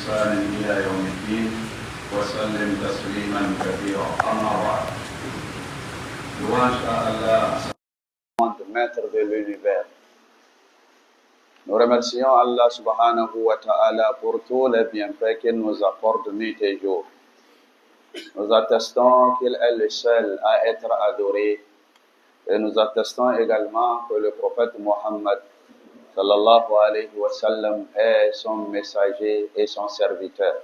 بإحسان إلى يوم الدين وسلم تسليما كثيرا. أما بعد. Louange à Allah, maître de l'univers. Nous remercions Allah subhanahu wa ta'ala pour tous les bienfaits qu'il nous apporte nuit et jour. Nous attestons qu'il est le seul à être adoré et nous attestons également que le prophète Mohammed sallallahu alayhi wa sallam est son messager et son serviteur.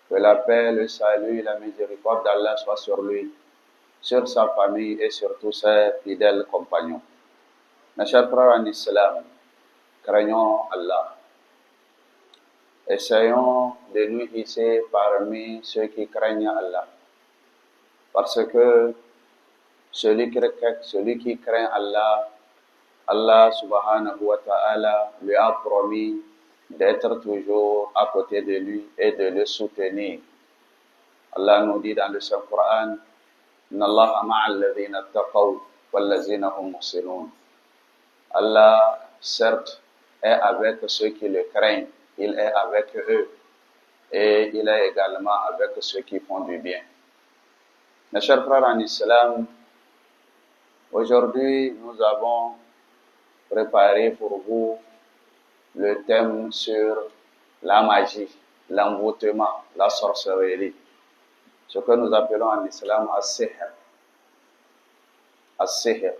Que la paix, le salut et la miséricorde d'Allah soient sur lui, sur sa famille et sur tous ses fidèles compagnons. Mes chers frères en islam, craignons Allah. Essayons de nous hisser parmi ceux qui craignent Allah. Parce que celui qui craint Allah, Allah subhanahu wa ta'ala lui a promis d'être toujours à côté de lui et de le soutenir. Allah nous dit dans le Saint-Coran, Inna Allah ma'al ladhina taqaw wal ladhina hum muhsinun. Allah, certes, est avec ceux qui le craignent, il est avec eux et il est également avec ceux qui font du bien. Mes chers frères en islam, aujourd'hui nous avons préparé pour vous le thème sur la magie, l'envoûtement, la sorcellerie, ce que nous appelons en islam as-sihr. As-sihr.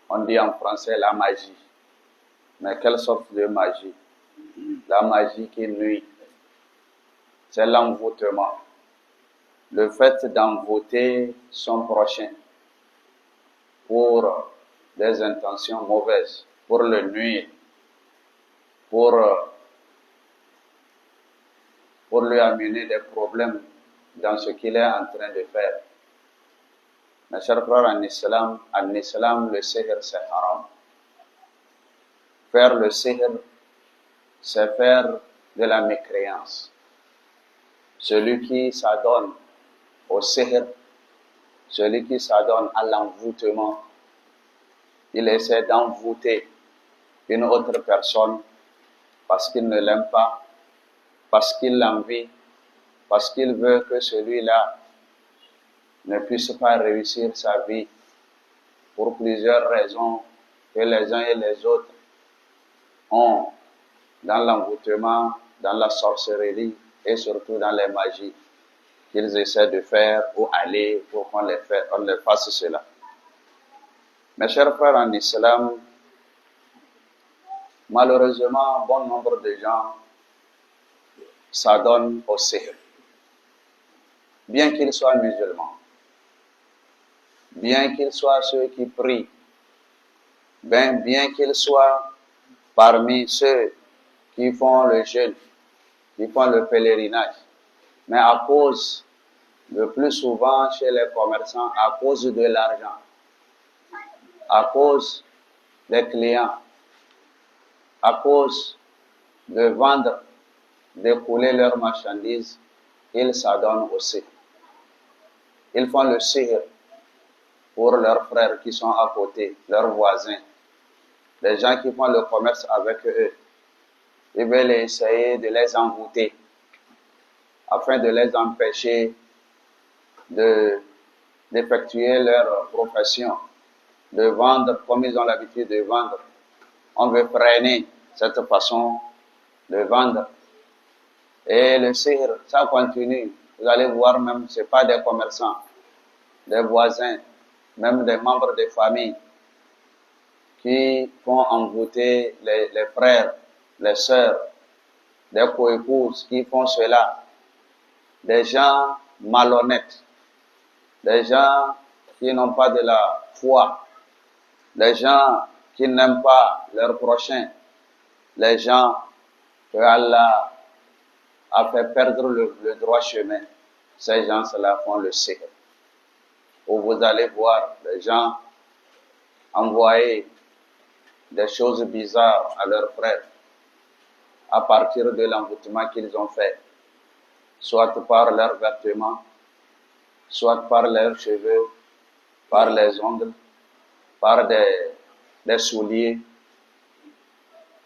On dit en français la magie. Mais quelle sorte de magie? La magie qui nuit. C'est l'envoûtement. Le fait d'envoûter son prochain pour des intentions mauvaises, pour le nuire, pour lui amener des problèmes dans ce qu'il est en train de faire. Mes chers frères en islam, le sihr c'est haram. Faire le sihr, c'est faire de la mécréance. Celui qui s'adonne au sihr, celui qui s'adonne à l'envoûtement, il essaie d'envoûter une autre personne parce qu'il ne l'aime pas, parce qu'il l'envie, parce qu'il veut que celui-là ne puisse pas réussir sa vie pour plusieurs raisons que les uns et les autres ont dans l'envoûtement, dans la sorcellerie et surtout dans les magies qu'ils essaient de faire ou aller pour qu'on les fasse cela. Mes chers frères en islam, malheureusement, bon nombre de gens s'adonnent au sihr, bien qu'ils soient musulmans, bien qu'ils soient ceux qui prient, bien qu'ils soient parmi ceux qui font le jeûne, qui font le pèlerinage, mais à cause, le plus souvent chez les commerçants, à cause de l'argent, à cause des clients, à cause de vendre, d'écouler leurs marchandises, ils s'adonnent au sihr. Ils font le sihr pour leurs frères qui sont à côté, leurs voisins, les gens qui font le commerce avec eux. Ils veulent essayer de les envoûter afin de les empêcher d'effectuer leur profession, de vendre comme ils ont l'habitude de vendre. On veut freiner cette façon de vendre. Et le sihr, ça continue. Vous allez voir même, ce n'est pas des commerçants, des voisins, même des membres des familles qui font envoûter les frères, les sœurs, des coépouses qui font cela. Des gens malhonnêtes, des gens qui n'ont pas de la foi, des gens qui n'aiment pas leurs prochains, les gens que Allah a fait perdre le droit chemin. Ces gens-là font le sihr. Où vous allez voir les gens envoyer des choses bizarres à leurs frères à partir de l'envoûtement qu'ils ont fait, soit par leurs vêtements, soit par leurs cheveux, par les ongles, par des souliers.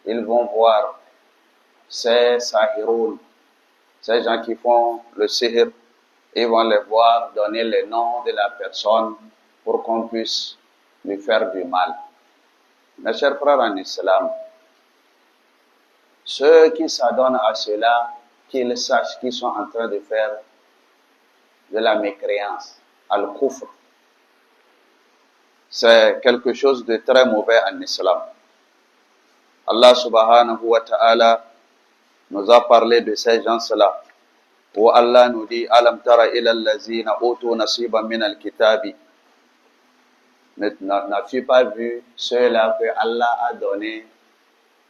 Ils vont voir ces sahiroun, ces gens qui font le sihr, ils vont les voir donner les noms de la personne pour qu'on puisse lui faire du mal. Mes chers frères en islam, ceux qui s'adonnent à cela, qu'ils sachent qu'ils sont en train de faire de la mécréance, al-kufr. C'est quelque chose de très mauvais en islam. Allah subhanahu wa ta'ala nous a parlé de ces gens-là, où Allah nous dit « Alam tara ila allazina utu nasiban min al-kitabi » N'as-tu pas vu ceux-là que Allah a donné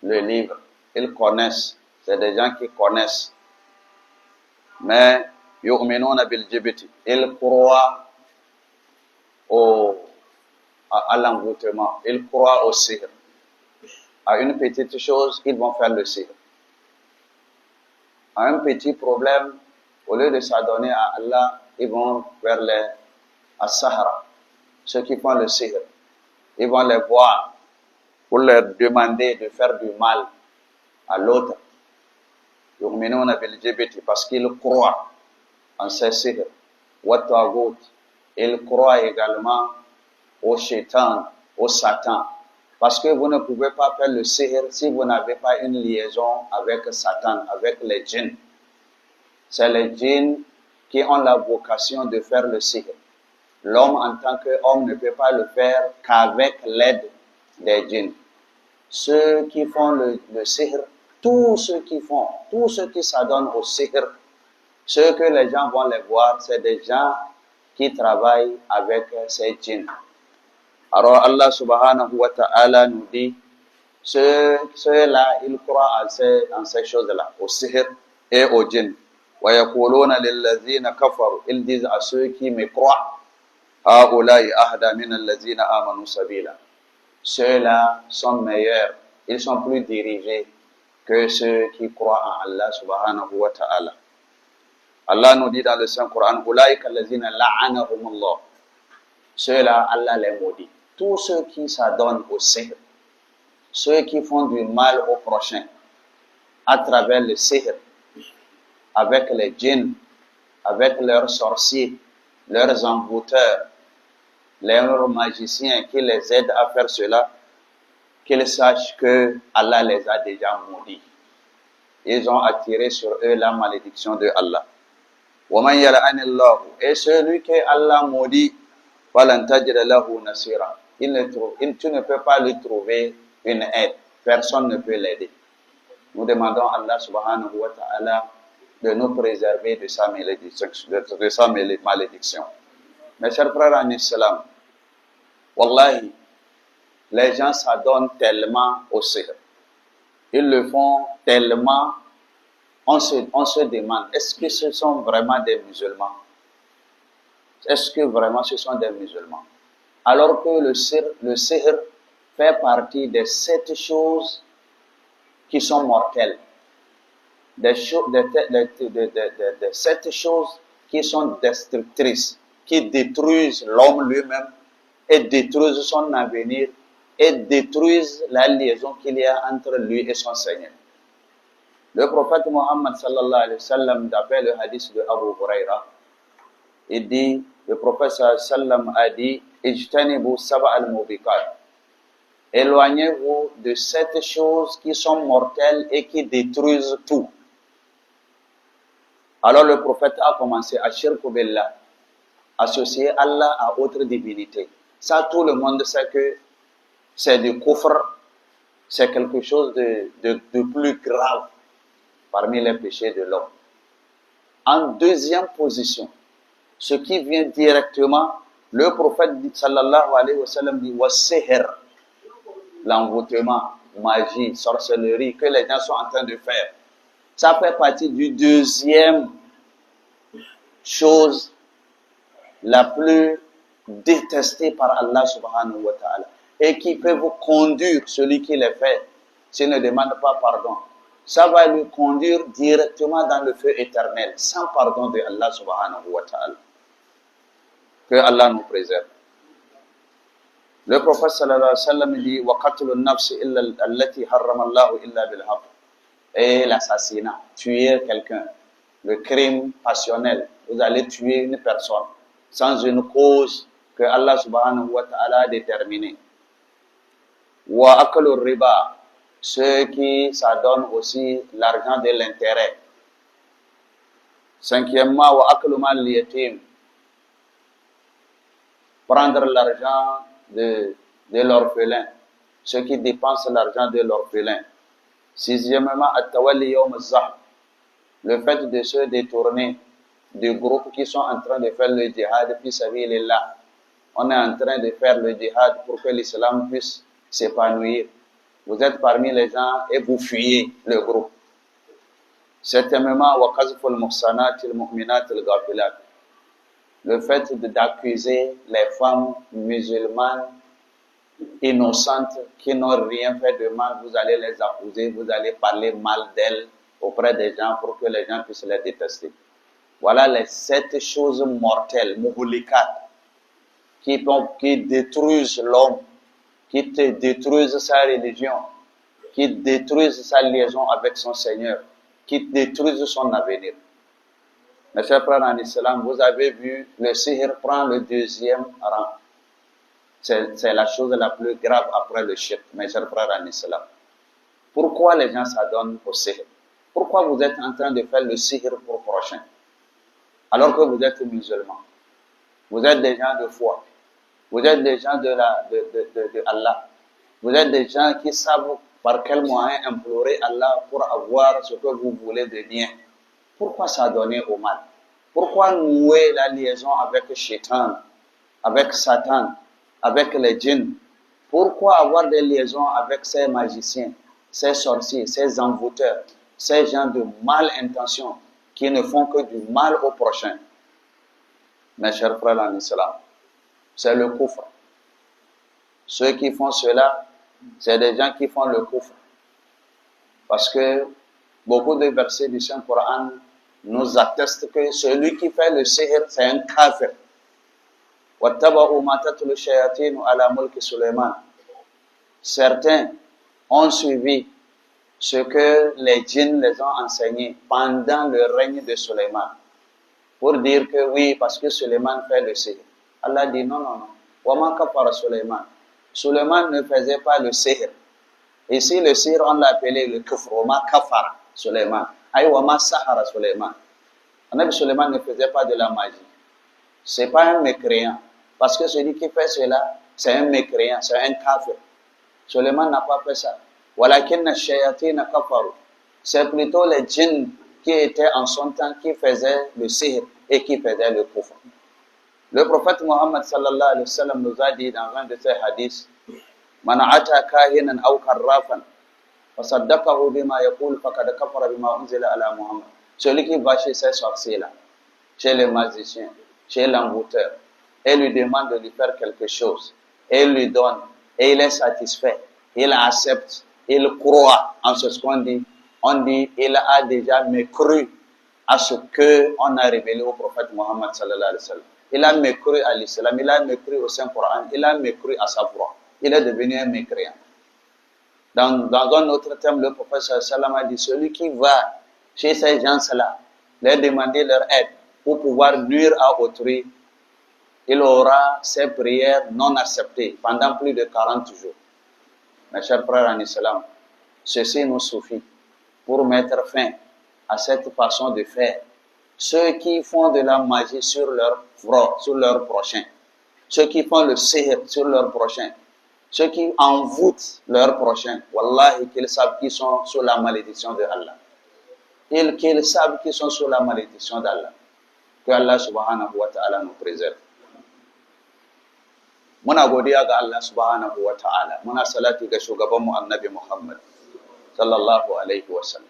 le livre? Ils connaissent, c'est des gens qui connaissent. Mais yu'minuna bil jibti, ils croient à l'envoûtement, ils croient au sihr. À une petite chose, ils vont faire le sihr. À un petit problème, au lieu de s'adonner à Allah, ils vont vers les as-sahara, ceux qui font le sihr. Ils vont les voir pour leur demander de faire du mal à l'autre. Parce qu'ils croient en ces sihr. Ils croient également au shaitan, au Satan. Parce que vous ne pouvez pas faire le sihr si vous n'avez pas une liaison avec Satan, avec les djinns. C'est les djinns qui ont la vocation de faire le sihr. L'homme en tant qu'homme ne peut pas le faire qu'avec l'aide des djinns. Ceux qui font le sihr, tous ceux qui s'adonnent au sihr, ceux que les gens vont les voir, c'est des gens qui travaillent avec ces djinns. Alors Allah subhanahu wa ta'ala nous dit, ceux-là, ils croient en ces choses-là, au sihr et au djinn. وَيَقُولُونَ لِلَّذِينَ كَفَرُوا, ils disent à ceux qui me croient, هَؤُلَاءِ أَهْدَى مِنَ الَّذِينَ آمَنُوا سَبِيلًا. Ceux-là sont meilleurs, ils sont plus dirigés que ceux qui croient en Allah subhanahu wa ta'ala. Allah nous dit dans le Saint-Coran, أُولَٰئِكَ الَّذِينَ لَعَنَهُمُ اللَّهُ. Ceux-là, Allah les maudit. Tous ceux qui s'adonnent au sihr, ceux qui font du mal au prochain, à travers le sihr, avec les djinns, avec leurs sorciers, leurs envoûteurs, leurs magiciens qui les aident à faire cela, qu'ils sachent que Allah les a déjà maudits. Ils ont attiré sur eux la malédiction de Allah. وَمَنْ يَلْعَنِ اللَّهُ. Et celui que Allah maudit, فَلَنْ تَجِدَ لَهُ نَصِيرًا. Tu ne peux pas lui trouver une aide. Personne ne peut l'aider. Nous demandons à Allah subhanahu wa ta'ala de nous préserver de sa malédiction. Mes chers frères en islam, wallahi, les gens s'adonnent tellement au sihr. Ils le font tellement, on se demande, est-ce que ce sont vraiment des musulmans? Est-ce que vraiment ce sont des musulmans? Alors que le sihr fait partie des 7 choses qui sont mortelles. Des 7 choses qui sont destructrices, qui détruisent l'homme lui-même et détruisent son avenir et détruisent la liaison qu'il y a entre lui et son Seigneur. Le prophète Mohammed sallallahu alayhi wa sallam, d'après le hadith de Abu Huraira, il dit, le prophète sallallahu alayhi wa sallam a dit, Ijtanibu saba al-mubiqat. Éloignez-vous de 7 choses qui sont mortelles et qui détruisent tout. Alors le prophète a commencé à shirku billah, associer Allah à autre divinité. Ça, tout le monde sait que c'est du kufr, c'est quelque chose de plus grave parmi les péchés de l'homme. En deuxième position, ce qui vient directement, le prophète sallallahu alayhi wa sallam dit wa sihr, l'envoûtement, magie, sorcellerie que les gens sont en train de faire. Ça fait partie du deuxième chose la plus détestée par Allah subhanahu wa ta'ala et qui peut vous conduire, celui qui les fait, s'il ne demande pas pardon, ça va lui conduire directement dans le feu éternel, sans pardon de Allah subhanahu wa ta'ala. Que Allah nous préserve. Le prophète sallallahu alayhi wa sallam dit wa qatlu an-nafs illa allati harrama Allah illa bil haqq. et l'assassinat, tuer quelqu'un, le crime passionnel. Vous allez tuer une personne sans une cause que Allah subhanahu wa ta'ala a déterminée. Wa aklu riba, ceux qui s'adonnent aussi l'argent de l'intérêt. Cinquièmement, wa aklu mal yatim, prendre l'argent de l'orphelin, ceux qui dépensent l'argent de l'orphelin. Sixièmement, at-tawalli yawm az-zahf, le fait de se détourner des groupes qui sont en train de faire le djihad fi sabilillah. On est en train de faire le djihad pour que l'islam puisse s'épanouir. Vous êtes parmi les gens et vous fuyez le groupe. Septièmement, wa qazful muhsanat al-mu'minat al-ghafilat, le fait d'accuser les femmes musulmanes innocentes qui n'ont rien fait de mal, vous allez les accuser, vous allez parler mal d'elles auprès des gens pour que les gens puissent les détester. Voilà les 7 choses mortelles, muhlikat, qui détruisent l'homme, qui te détruisent sa religion, qui détruisent sa liaison avec son Seigneur, qui détruisent son avenir. Mes chers frères en islam, vous avez vu, le sihr prend le 2e rang. C'est la chose la plus grave après le shirk, mes chers frères en islam. Pourquoi les gens s'adonnent au sihr? Pourquoi vous êtes en train de faire le sihr pour prochain? Alors que vous êtes musulmans. Vous êtes des gens de foi. Vous êtes des gens de Allah. Vous êtes des gens qui savent par quel moyen implorer Allah pour avoir ce que vous voulez de bien. Pourquoi s'adonner au mal? Pourquoi nouer la liaison avec Shaitan, avec Satan, avec les djinns? Pourquoi avoir des liaisons avec ces magiciens, ces sorciers, ces envoûteurs, ces gens de mal intention qui ne font que du mal au prochain? Mes chers frères en islam, c'est le kufr. Ceux qui font cela, c'est des gens qui font le kufr. Parce que beaucoup de versets du Saint-Coran nous attestent que celui qui fait le sihr, c'est un kafir. Certains ont suivi ce que les djinns les ont enseigné pendant le règne de Suleiman. Pour dire que oui, parce que Suleiman fait le sihr. Allah dit non, non, non. Wama kafara Suleiman. Suleiman ne faisait pas le sihr. Ici, le sihr, on l'a appelé le kufr. Wama kafara Suleiman. Aïe, wama sahara Suleiman. Anabi Suleiman ne faisait pas de la magie. C'est pas un mécréant. Parce que celui qui fait cela, c'est un mécréant, c'est un kafir. Suleiman n'a pas fait ça. Walakinna shayatina kafaru. C'est plutôt les djinns qui étaient en son temps qui faisaient le sihr et qui faisaient le kufr. Le prophète Mohammed sallallahu alayhi wa sallam nous a dit dans un de ses hadiths, Man ata kahinan aw karrafan fasaddaqahu bima yaqul faqad kafara bima unzila ala Muhammad. Celui qui va chez ces sorciers-là, chez les magiciens, chez l'envoûteur, et lui demande de lui faire quelque chose, et il lui donne, et il est satisfait, il accepte, il croit en ce qu'on dit. On dit, il a déjà mécru à ce qu'on a révélé au prophète Mohammed sallallahu alayhi wa sallam. Il a mécru à l'islam, il a mécru au Saint-Coran, il a mécru à sa foi. Il est devenu un mécréant. Dans un autre thème, le prophète sallallahu alayhi wa sallam a dit, celui qui va chez ces gens-là, leur demander leur aide pour pouvoir nuire à autrui, il aura ses prières non acceptées pendant plus de 40 jours. Mes chers frères en islam, ceci nous suffit pour mettre fin à cette façon de faire. Ceux qui font de la magie sur leur prochain, ceux qui font le sihr sur leur prochain, ceux qui envoûtent leur prochain, wallahi qu'ils savent qu'ils sont sous la malédiction de Allah. Qu'ils savent qu'ils sont sous la malédiction d'Allah. Que Allah subhanahu wa ta'ala nous préserve. Muna godiya ga Allah subhanahu wa ta'ala. Muna salati ga shugabanmu annabi Muhammad sallallahu alaihi wa sallam.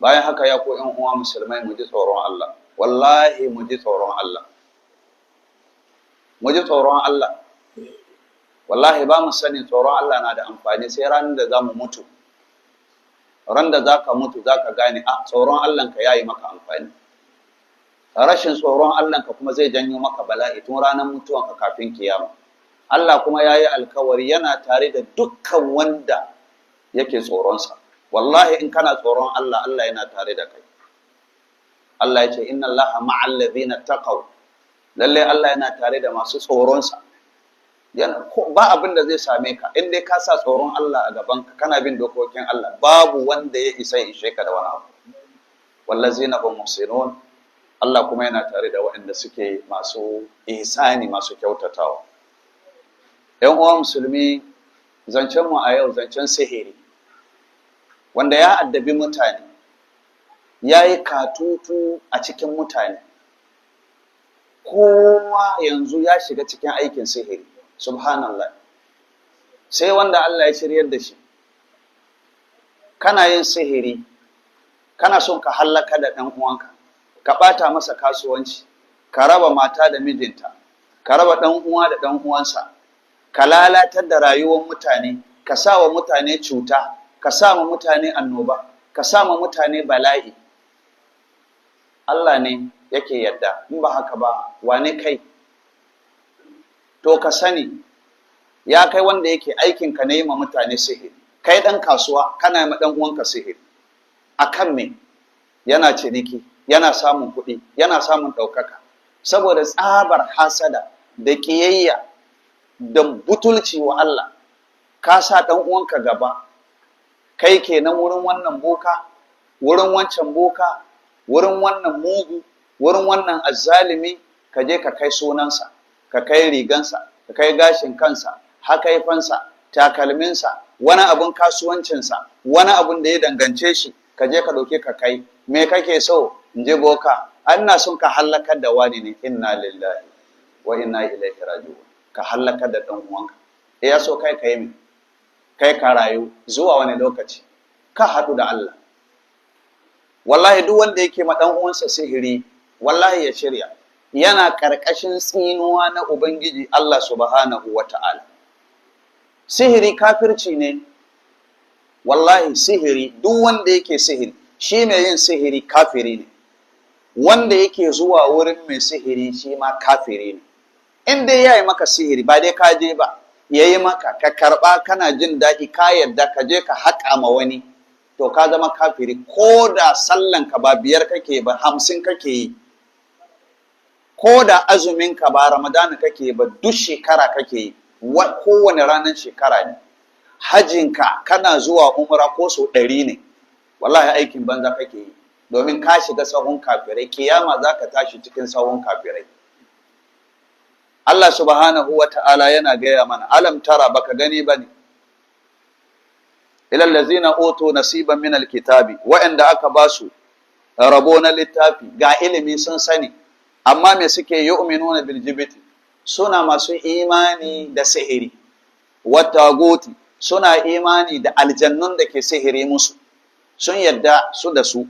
Bayan haka ya ku ƴan uwa musulmai mu ji tsoron Allah. Wallahi mu ji tsoron Allah. Mu ji tsoron Allah. Wallahi ba mu sani tsoron Allah na da amfani sai ranar da za mu mutu. Ran da za ka mutu za ka gane tsoron Allahnka ya yi maka amfani. Rashin tsoron Allahnka kuma zai janyo maka bala'i tun ranar mutuwanka kafin kiyama. Allah kuma ya yi alkawari yana tare da dukkan wanda yake tsoronsa. wallahi in kana tsoron Allah, Allah yana tare da kai. Allah ya ce inna Allaha ma'al ladhina taqaw, lalle Allah yana tare da masu tsoronsa. Ba abin da zai same ka in dai ka sa tsoron Allah a gaban ka, kana bin dokokin Allah, babu wanda ya isa ishe ka da wani abu. Wallazina hum muhsinun, Allah kuma yana tare da waɗanda suke masu ihsani, masu kyautatawa. ‘Yan uwa musulmi, zancen mu a yau zancen sihiri, wanda ya addabi mutane, ya yi katutu a cikin mutane. Kowa yanzu ya shiga cikin aikin sihiri, subhanallah. Sai wanda Allah ya shiryar da shi. Kana yin sihiri, kana son ka hallaka da ɗan uwanka, ka ɓata masa kasuwanci, ka raba mata da mijinta, ka raba ɗan uwa da ɗan uwansa, ka lalatar da rayuwar mutane, ka sa wa mutane cuta, ka sa wa mutane annoba, ka sa wa mutane bala'i. Allah ne yake yadda, in ba haka ba wane kai? To ka sani, ya kai wanda yake aikinka ne yi ma mutane sihiri, kai ɗan kasuwa kana yi ma ɗan uwanka sihiri. A kan me? Yana ciniki, yana samun kuɗi, yana samun ɗaukaka. Saboda tsabar hasada da ƙiyayya da butulci wa Allah, ka sa ɗan uwanka gaba, kai kenan wurin wannan boka, wurin wancan boka, wurin wannan mugu, wurin wannan azzalimi, ka je ka kai sunansa, ka kai rigansa, ka kai gashin kansa, hakaifansa, takalminsa, wani abun kasuwancinsa, wani abun da ya dangance shi, ka je ka ɗauke ka kai. Me kake so? In je boka, ana son ka hallakar da wani ne, inna lillahi wa inna ilaihi raji'un. Ka hallakar da ɗan uwanka. Ya so kai ka yi min, kai ka rayu zuwa wani lokaci, ka haɗu da Allah. Wallahi duk wanda yake ma ɗan uwansa sihiri, wallahi ya shirya, yana ƙarƙashin tsinuwa na Ubangiji Allah subhanahu wa ta'ala. Sihiri kafirci ne, wallahi sihiri, duk wanda yake sihiri, shi mai yin sihiri kafiri ne. Wanda yake zuwa wurin mai sihiri shi ma kafiri ne. In dai ya yi maka sihiri, ba dai ka je ba, ya yi maka, ka karɓa kana jin daɗi, ka yarda ka je ka haƙa ma wani, to ka zama kafiri. Ko da sallanka ba 5 kake ba, 50 kake yi. Ko da azuminka ba Ramadana kake ba, duk shekara kake yi, kowane ranar shekara ne. Hajinka kana zuwa umra ko sau 100 ne, wallahi aikin banza kake yi, domin ka shiga sahun kafirai, kiyama za ka tashi cikin sahun kafirai. Allah subhanahu wa ta'ala yana gaya mana, alam tara, baka gani ba ne, ilal lazina utu nasiban min alkitabi, wa'anda aka ba su rabo na littafi, ga ilimi sun sani, amma me suke yu'minuna bil jibti, suna masu imani da sihiri, wattagoti, suna imani da aljannun da ke sihiri musu, sun yadda su da su.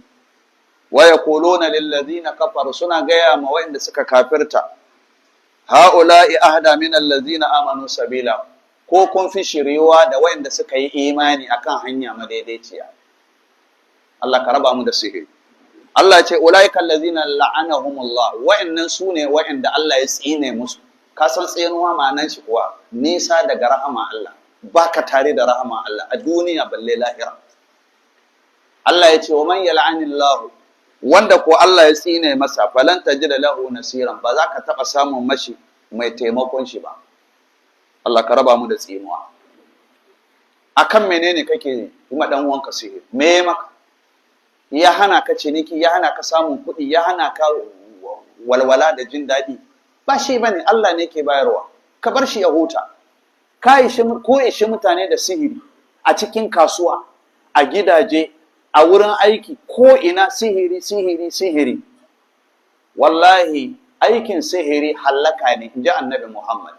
Wa yaquluna lil ladina kafaru, suna gaya ma wa'anda suka kafirta, ha'ula'i ahda min allazina amanu sabila, ko kun fi shiriwa da wa'anda suka yi imani akan hanya madaidaiciya. Allah ka raba mu da sihiri. Allah ce ulaika allazina la'anahumullah, wa'annan sune wa'anda Allah ya tsine musu. Ka san tsinuwa ma'anar shi kuwa nisa daga rahama Allah, baka tare da rahama Allah a duniya balle lahira. Allah ya ce wa man yal'anillahu, wanda ko Allah ya tsine masa, falan tajida lahu nasiran, ba za ka taba samun mashi mai taimakon shi ba. Allah ka raba mu da tsinuwa. Akan menene kake kuma dan uwanka sihiri? Me maka? Ya hana ka ciniki, ya hana ka samun kuɗi, ya hana ka walwala da jin daɗi. Ba shi bane, Allah ne ke bayarwa. Ka bar shi ya huta. Ko ishi mutane da sihiri a cikin kasuwa, a gidaje, a wurin aiki, ko ina sihiri, sihiri, sihiri. Wallahi aikin sihiri hallaka ne, inji Annabi Muhammad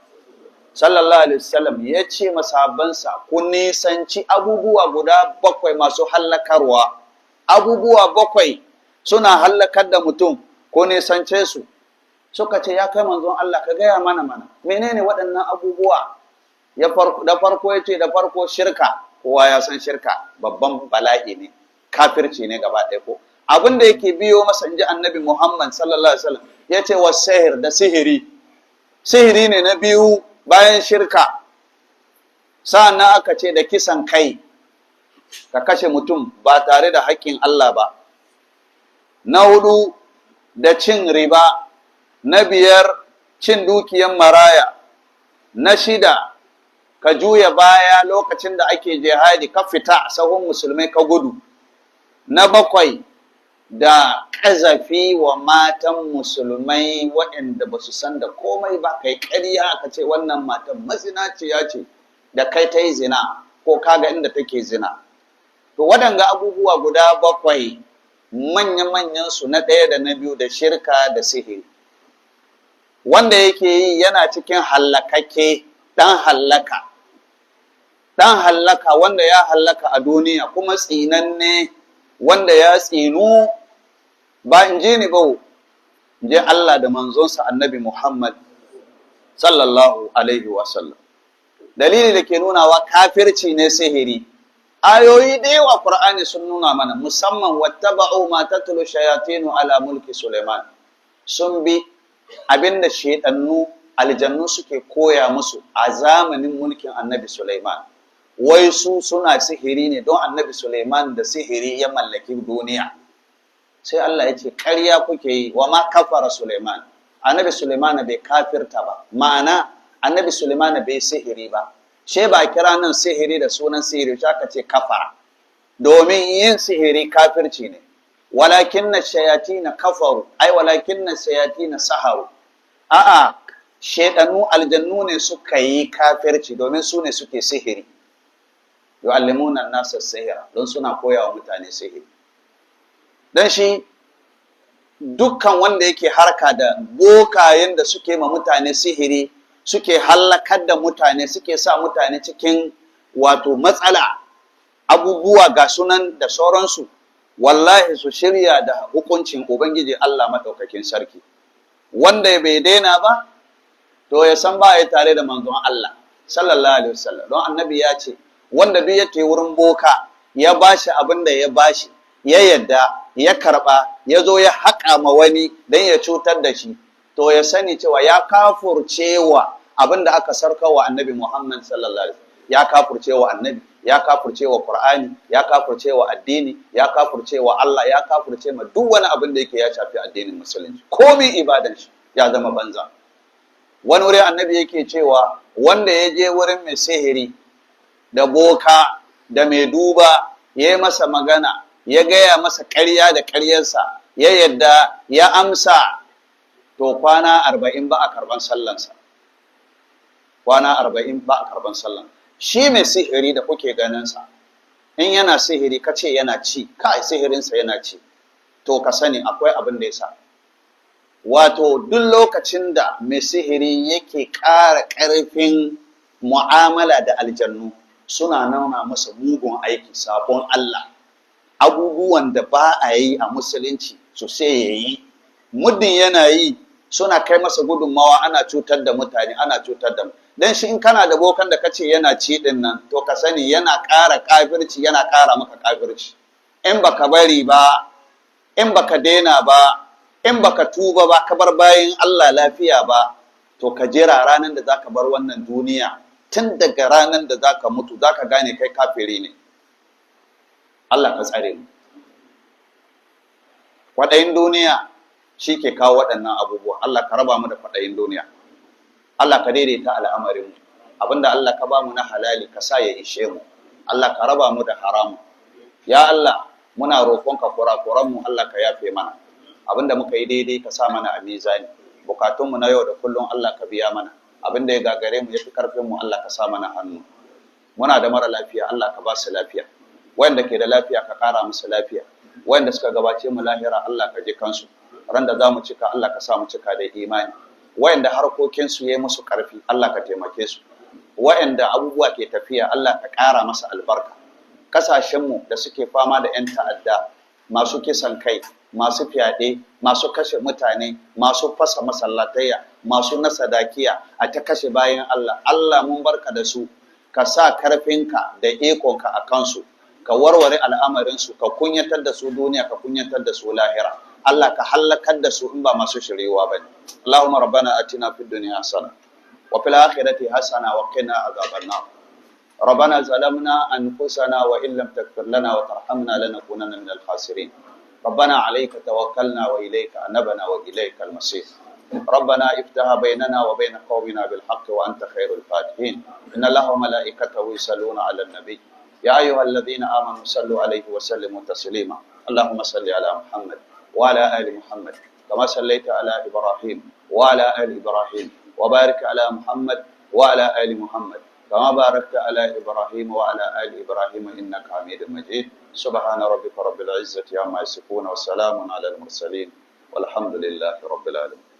sallallahu alaihi wasallam ya ce masahabansa, ku nisanci abubuwa guda 7 masu hallakarwa. Abubuwa 7 suna hallakar da mutum, ko nisance su. Suka ce, ya kai manzon Allah, ka gaya mana, menene waɗannan abubuwa? Da farko ya ce, da farko shirka. Kowa ya san shirka babban bala'i ne, kafirci ne gaba ɗaya ko. Abin da yake biyo masa, inji Annabi Muhammad sallallahu alaihi wasallam, ya ce wa sihir, da sihiri. Sihiri ne na biyu bayan shirka. Sa'annan aka ce da kisan kai. ka kashe mutum ba tare da haƙƙin Allah ba. Na hudu da cin riba. Na biyar cin dukiyan maraya. Na shida ka juya baya lokacin da ake jihadi ka fita sahun musulmai ka gudu. Na bakwai da ƙazafi wa matan musulmai waɗanda ba su san da komai ba, kai ƙarya ka ce wannan matan mazinaciya ce da kai ta yi zina ko kaga inda take zina. To waɗanga abubuwa guda bakwai manya-manyan su na ɗaya da na biyu da shirka da sihiri. Wanda yake yi yana cikin hallakakke, ɗan hallaka wanda ya hallaka a duniya kuma tsinanne wanda ya tsinu ba in ji ni ba, in ji Allah da manzonsa annabi Muhammad sallallahu alaihi wasallam. Dalili da ke nunawa kafirci ne sihiri. Ayoyi da yawa Qur'ani sun nuna mana, musamman wattaba'u ma tatlu shayatinu ala mulki Sulaiman. Sun bi abinda shedannu aljannu suke koya musu a zamanin mulkin annabi Sulaiman. Wai su suna sihiri ne don annabi Sulaiman da sihiri ya mallaki duniya. Sai Allah ya ce ƙarya kuke yi, wa ma kafara Sulaiman. Annabi Sulaiman bai kafirta ba, ma'ana annabi Sulaiman bai sihiri ba. She ba kira nan sihiri da sunan sihiri, shi aka ce kafara, domin yin sihiri kafirci ne. Walakinna shayatina kafaru, ai walakinna shayatina saharu. A'a, shedanu aljannu ne suka yi kafirci domin su ne suke sihiri. Yu'allimuna an-nasa sihira, don suna koya wa mutane sihiri. Dan shi dukkan wanda yake harka da bokayen da suke ma mutane sihiri, suke hallakar da mutane, suke sa mutane cikin wato matsala, abubuwa ga sunan da sauransu, wallahi su shirya da hukuncin Ubangiji Allah madaukakin sarki. Wanda bai daina ba, to ya san ba ya tare da manzon Allah sallallahu alaihi wasallam. Don annabi ya ce, wanda duk yake wurin boka ya bashi abin da ya bashi, ya yadda ya karba, ya zo ya haƙa ma wani don ya cutar da shi, to ya sani cewa ya kafurcewa abin da aka sarka wa annabi Muhammad sallallahu alaihi wasallam. Ya kafurcewa annabi, ya kafurcewa Qur'ani, ya kafurcewa addini, ya kafurcewa Allah, ya kafurce ma duk wani abin da yake ya shafi addinin musulunci. Komai ibadan shi ya zama banza. Wani wuri annabi yake cewa wanda ya je wurin mai sihiri da boka da mai duba, ya yi masa magana, ya gaya masa ƙarya da ƙaryarsa, ya yadda ya amsa, to kwana 40 ba a karban sallansa. Kwana 40 ba a karban sallan. Shi mai sihiri da kuke ganinsa, in yana sihiri ka ce yana ci, kai sihirinsa yana ci, to ka sani akwai abin da ya sa. Wato duk lokacin da mai sihiri yake ƙara ƙarfin mu'amala da aljannu, suna nuna masa mugun aiki, sabon Allah, abubuwan da ba a yi a musulunci su sai ya yi. Muddin yana yi, suna kai masa gudunmawa, ana cutar da mutane, ana cutar da dan shi in kana da bokan da kace yana ci din nan, to ka sani yana ƙara kafirci, yana ƙara maka kafirci. In baka bari ba, in baka daina ba, in baka tuba ba, ka bar bayin Allah lafiya ba, to ka jira ranar da zaka bar wannan duniya. Tun daga ranar da zaka mutu zaka gane kai kafiri ne. Allah ka tsare mu. Kwaɗayin duniya shi ke kawo waɗannan abubuwa. Allah ka raba mu da kwaɗayin duniya. Allah ka daidaita al'amarin mu. Abinda Allah ka ba mu na halali ka sa ya ishe mu. Allah ka raba mu da haramu. Ya Allah, muna roƙonka kurakuran mu, Allah ka yafe mana. Abinda muka yi daidai ka sa mana a mizani. Bukatun mu na yau da kullum Allah ka biya mana. Abinda ya gagare mu yafi karfin mu, Allah ka sa mana hannu. Muna da mara lafiya, Allah ka ba su lafiya. Wanda ke da lafiya ka kara musu lafiya. Wanda suka gabace mu lahira, Allah ka ji kansu. Ran da zamu cika, Allah ka sa mu cika da imani. Wanda harkokin su yayi musu karfi, Allah ka taimake su. Wanda abubuwa ke tafiya, Allah ka kara masa albarka. Kasashen mu da suke fama da 'yan ta'adda, masu kisan kai, masu fyaɗe, masu kashe mutane, masu fasa masallatayya, masu nasadakiya, a ta kashe bayan Allah. Allah mun barka da su, ka sa karfinka da ikonka a kansu, ka warware al'amarinsu, ka kunyatar da su duniya, ka kunyatar da su lahira. Allah ka halakar da su in ba masu shirewa bane. Allahumma rabbana atina fid dunya hasana wa fil akhirati hasana wa qina azaban nar. ربنا ظلمنا أنفسنا وإن لم تغفر لنا وترحمنا لنكونن من الخاسرين ربنا عليك توكلنا وإليك أنبنا وإليك المصير ربنا افتح بيننا وبين قومنا بالحق وأنت خير الفاتحين إن الله وملائكته يصلون على النبي يا أيها الذين آمنوا صلوا عليه وسلموا تسليما اللهم صل على محمد وعلى آل محمد كما صليت على إبراهيم وعلى آل إبراهيم وبارك على محمد وعلى آل محمد كما باركت على إبراهيم وعلى آل إبراهيم إنك حميد مجيد سبحان ربك رب العزة عما يصفون وسلام على المرسلين والحمد لله رب العالمين